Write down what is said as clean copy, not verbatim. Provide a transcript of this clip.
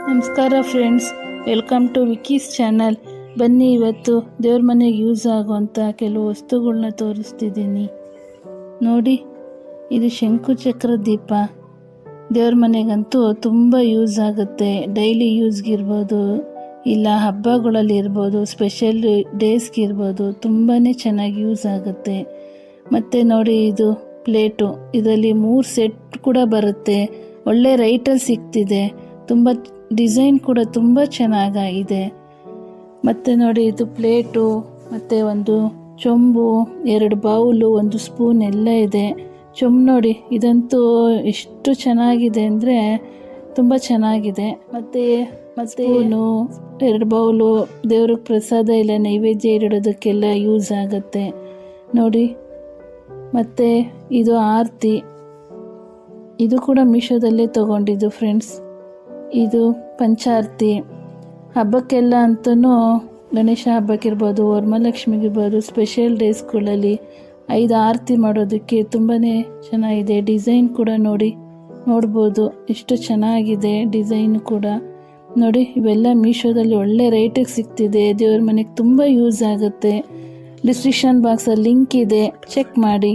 ನಮಸ್ಕಾರ friends, welcome to ವಿಕೀಸ್ channel. ಬನ್ನಿ, ಇವತ್ತು ದೇವ್ರ ಮನೆಗೆ ಯೂಸ್ ಆಗುವಂಥ ಕೆಲವು ವಸ್ತುಗಳನ್ನ ತೋರಿಸ್ತಿದ್ದೀನಿ ನೋಡಿ. ಇದು ಶಂಕು ಚಕ್ರ ದೀಪ. ದೇವ್ರ ಮನೆಗಂತೂ ತುಂಬ ಯೂಸ್ ಆಗುತ್ತೆ. ಡೈಲಿ ಯೂಸ್ಗಿರ್ಬೋದು, ಇಲ್ಲ ಹಬ್ಬಗಳಲ್ಲಿ ಇರ್ಬೋದು, ಸ್ಪೆಷಲ್ ಡೇಸ್ಗಿರ್ಬೋದು, ತುಂಬಾ ಚೆನ್ನಾಗಿ ಯೂಸ್ ಆಗುತ್ತೆ. ಮತ್ತು ನೋಡಿ, ಇದು ಪ್ಲೇಟು. ಇದರಲ್ಲಿ 3 ಸೆಟ್ ಕೂಡ ಬರುತ್ತೆ. ಒಳ್ಳೆ ರೈಟಲ್ಲಿ ಸಿಗ್ತಿದೆ. ತುಂಬ ಡಿಸೈನ್ ಕೂಡ ತುಂಬ ಚೆನ್ನಾಗಿದೆ. ಮತ್ತು ನೋಡಿ, ಇದು ಪ್ಲೇಟು, ಮತ್ತು ಒಂದು ಚೊಂಬು, 2 ಬೌಲು, 1 ಸ್ಪೂನ್ ಎಲ್ಲ ಇದೆ. ಚೊಂಬು ನೋಡಿ, ಇದಂತೂ ಎಷ್ಟು ಚೆನ್ನಾಗಿದೆ ಅಂದರೆ ತುಂಬ ಚೆನ್ನಾಗಿದೆ. ಮತ್ತು ಸ್ಪೂನು, 2 ಬೌಲು, ದೇವ್ರಿಗೆ ಪ್ರಸಾದ ಇಲ್ಲ ನೈವೇದ್ಯ ಇಡೋದಕ್ಕೆಲ್ಲ ಯೂಸ್ ಆಗುತ್ತೆ ನೋಡಿ. ಮತ್ತು ಇದು ಆರತಿ. ಇದು ಕೂಡ ಮೀಶೋದಲ್ಲೇ ತೊಗೊಂಡಿದ್ದು ಫ್ರೆಂಡ್ಸ್. ಇದು ಪಂಚಾರತಿ. ಹಬ್ಬಕ್ಕೆಲ್ಲ ಅಂತೂ ಗಣೇಶ ಹಬ್ಬಕ್ಕಿರ್ಬೋದು, ವರಮಹಾಲಕ್ಷ್ಮಿಗಿರ್ಬೋದು, ಸ್ಪೆಷಲ್ ಡೇಸ್ಗಳಲ್ಲಿ 5 ಆರತಿ ಮಾಡೋದಕ್ಕೆ ತುಂಬಾ ಚೆನ್ನಾಗಿದೆ. ಡಿಸೈನ್ ಕೂಡ ನೋಡ್ಬೋದು ಎಷ್ಟು ಚೆನ್ನಾಗಿದೆ ಡಿಸೈನ್ ಕೂಡ ನೋಡಿ. ಇವೆಲ್ಲ ಮೀಶೋದಲ್ಲಿ ಒಳ್ಳೆ ರೇಟಿಗೆ ಸಿಗ್ತಿದೆ. ದೇವ್ರ ಮನೆಗೆ ತುಂಬ ಯೂಸ್ ಆಗುತ್ತೆ. ಡಿಸ್ಕ್ರಿಪ್ಷನ್ ಬಾಕ್ಸಲ್ಲಿ ಲಿಂಕ್ ಇದೆ, ಚೆಕ್ ಮಾಡಿ.